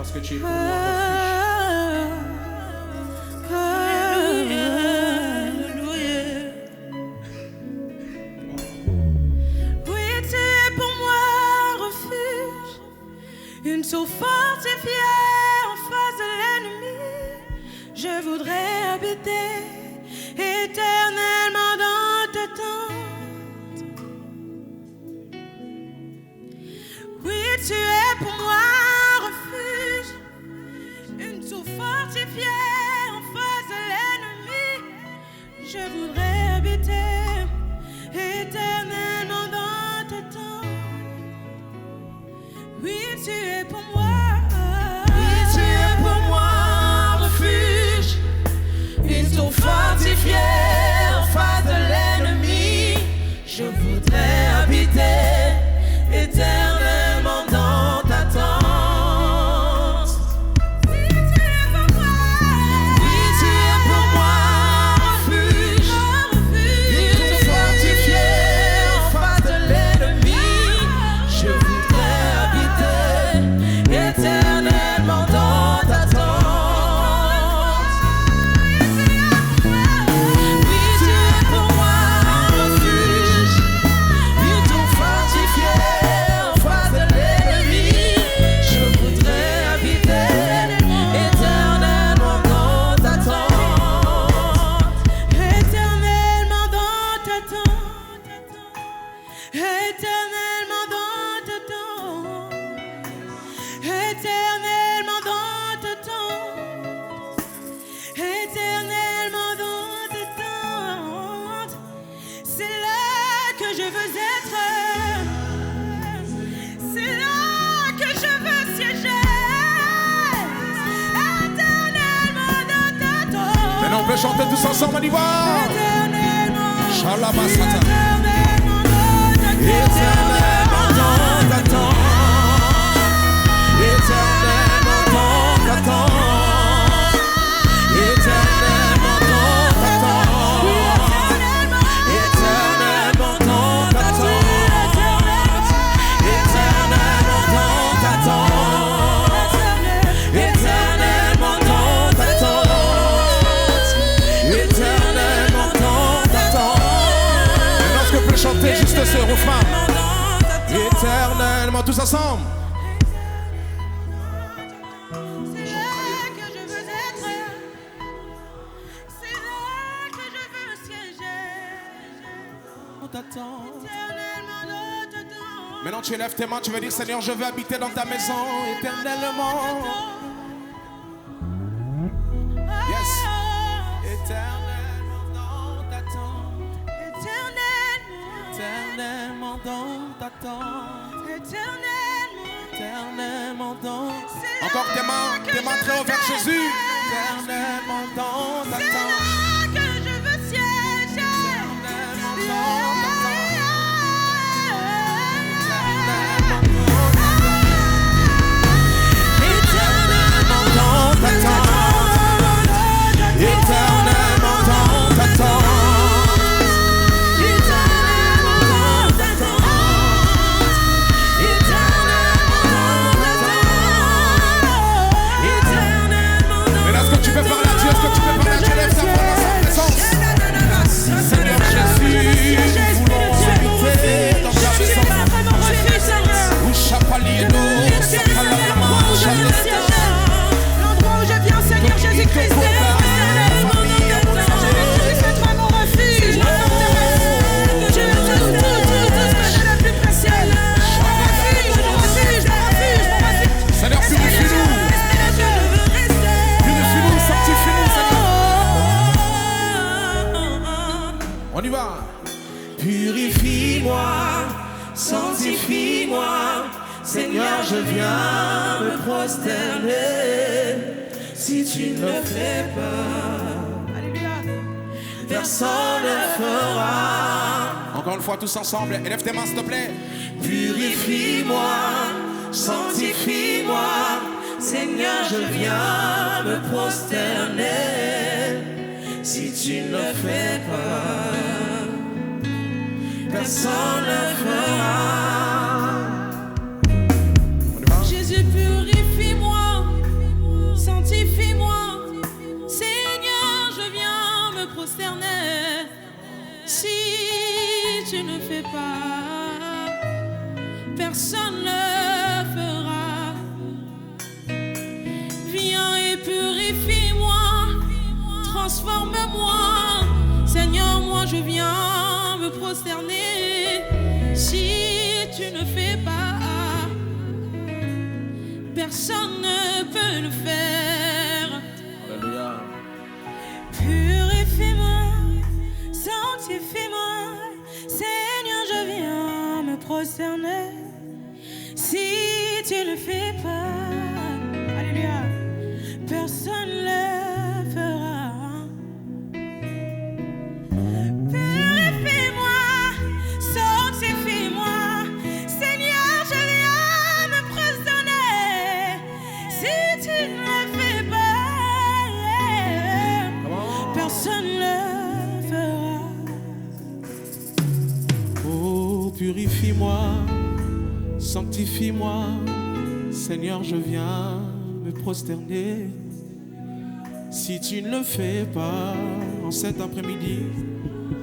parce que tu es pour moi refuge. Oui, tu es pour moi refuge, une tour fortifiée en face de l'ennemi. Je voudrais habiter éternellement dans ta tente. Oui, tu es pour moi refuge, une tour fortifiée en face de l'ennemi. Je voudrais habiter éternellement dans ta tente. Oui, tu es pour moi. Oui, tu es pour moi refuge, une tour fortifiée en face de l'ennemi. Je voudrais habiter éternellement dans ta tente. Oui, tu es pour moi. Oui, tu es pour moi refuge, une tour fortifiée en face de l'ennemi. Je voudrais habiter éternellement dans ta tente. Oui, tu es pour moi refuge, une tour fortifiée en face de l'ennemi. Je voudrais habiter éternellement dans ta tente. Éternellement dans ta tente. Éternellement dans ta tente. Éternellement dans ta tente. Éternellement dans ta tente. C'est là que je veux être. C'est là que je veux siéger. Éternellement dans ta tente. Maintenant on peut chanter tous ensemble, on y va. Éternellement. Shalabasata. Éternellement dans ta tente. Éternellement dans ta tente. Éternellement dans ta tente. Éternellement dans ta tente. Éternellement dans ta tente. Éternellement dans ta tente. Éternellement dans ta tente. Maintenant, est-ce que vous pouvez chanter juste ce refrain? Éternellement, tous ensemble. C'est là que je veux être. C'est là que je veux siéger. Éternellement dans ta tente. Maintenant, tu élèves tes mains, tu veux dire, Seigneur, je veux habiter dans ta maison éternellement. Yes. Éternellement dans ta tente. Éternellement dans ta tente. Éternellement dans Encore tes mains très haut vers Jésus. éternellement dans ta C'est tente. là que je veux siéger. Éternellement dans ta tente. Éternellement dans ta tente. Éternellement dans ta tente. Mais est-ce que tu peux parler à Dieu? Est-ce que tu peux parler à Dieu? Lève ta voix dans sa présence. Seigneur Jésus, nous voulons habiter dans ta maison. Où chapalier-nous, sapalama, chapalier-nous. L'endroit où je viens, Seigneur Jésus-Christ, c'est éternellement dans ta tente. Fais-toi mon refuge, ma forteresse. Je veux tout ce que j'ai de plus précieux. Mon refuge, mon refuge, mon refuge, mon refuge. Seigneur, purifie-nous. Purifie-nous, sanctifie-nous, Seigneur. On y va. Purifie-moi, sanctifie-moi, Seigneur, je viens me prosterner. Si tu ne le fais pas, Alléluia. personne ne le fera. Encore une fois, tous ensemble. Élève tes mains, s'il te plaît. Purifie-moi, sanctifie-moi, Seigneur, je viens me prosterner. Si tu ne le fais pas, personne ne le fera. Jésus, purifie-moi. personne ne le fera. Viens et purifie-moi, transforme-moi. Seigneur, moi je viens me prosterner. Si tu ne fais pas, personne ne peut le faire. Alléluia. Purifie-moi, sanctifie-moi. Seigneur, je viens me prosterner. Si tu ne le fais pas, alléluia, personne ne le fera. Purifie-moi, sanctifie-moi. Seigneur, je viens me prosterner. Si tu ne le fais pas, personne ne le fera. Oh, purifie-moi, sanctifie-moi. Seigneur, je viens me prosterner. Si tu ne le fais pas en cet après-midi,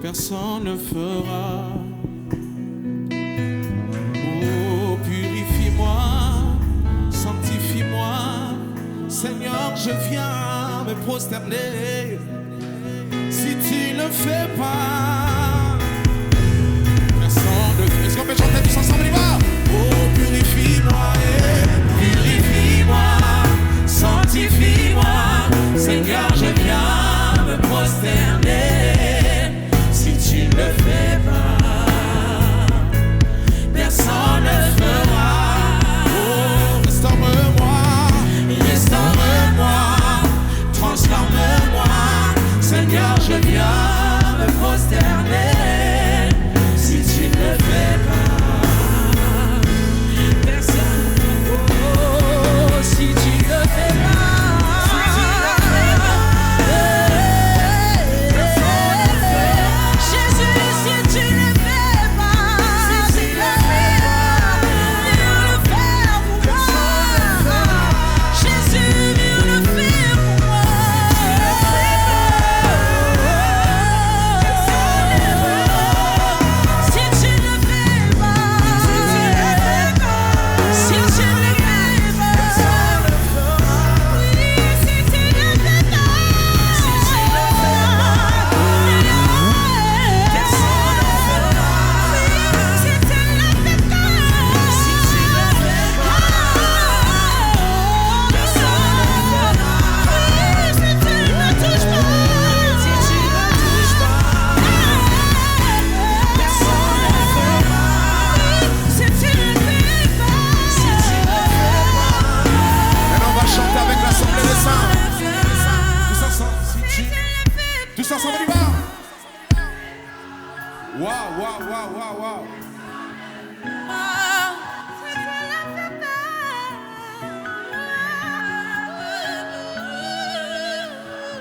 personne ne fera. Oh, purifie-moi, sanctifie-moi. Seigneur, je viens me prosterner. Si tu ne le fais pas, personne ne fera. Est-ce qu'on peut chanter tous ensemble, les gars? Oh, purifie-moi, purifie-moi, sanctifie-moi. Seigneur, je viens me prosterner. Si tu ne le fais pas, personne ne fera. Oh, restaure-moi, restaure-moi, transforme-moi. Seigneur, je viens me prosterner. Si tu ne le fais pas, personne. Oh, si tu ne le fais pas.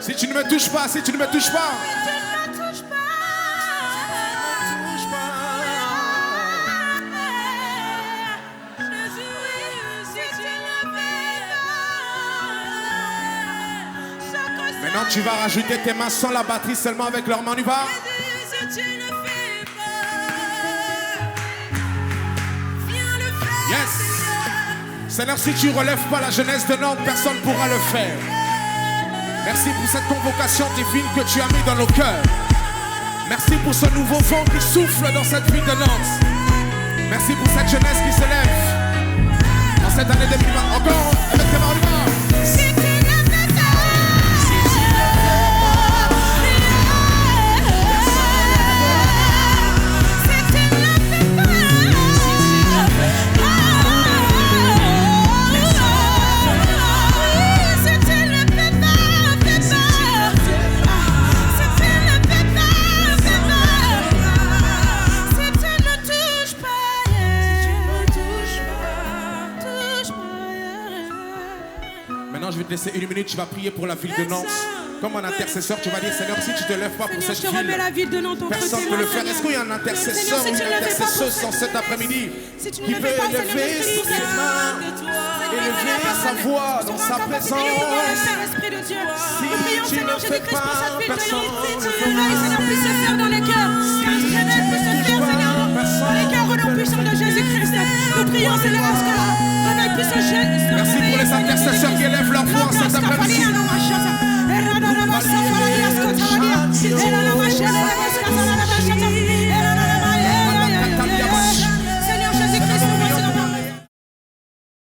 Si tu ne me touches pas, si tu ne me touches pas, maintenant tu vas rajouter tes mains sans la batterie, seulement avec leurs mains, on y va. Yes. Seigneur, si tu ne relèves pas la jeunesse de Nantes, personne ne pourra le faire. Merci pour cette convocation divine que tu as mis dans nos cœurs. Merci pour ce nouveau vent qui souffle dans cette ville de Nantes. Merci pour cette jeunesse qui s'élève dans cette année 2020. Encore avec tes mains, on y va. Je vais te laisser une minute, tu vas prier pour la ville de Nantes. Comme un intercesseur, tu vas dire Seigneur, si tu ne te lèves pas pour cette ville, personne ne peut le faire. Est-ce qu'il y a un intercesseur ou une intercesseuse dans cet après-midi qui peut élever ses mains, élever sa voix dans sa présence? Si tu ne le fais pas, personne ne le fera. Dans les cœurs, au nom puissant de Jésus-Christ, nous prions, Merci pour les intercesseurs qui élèvent leur voix cet après-midi.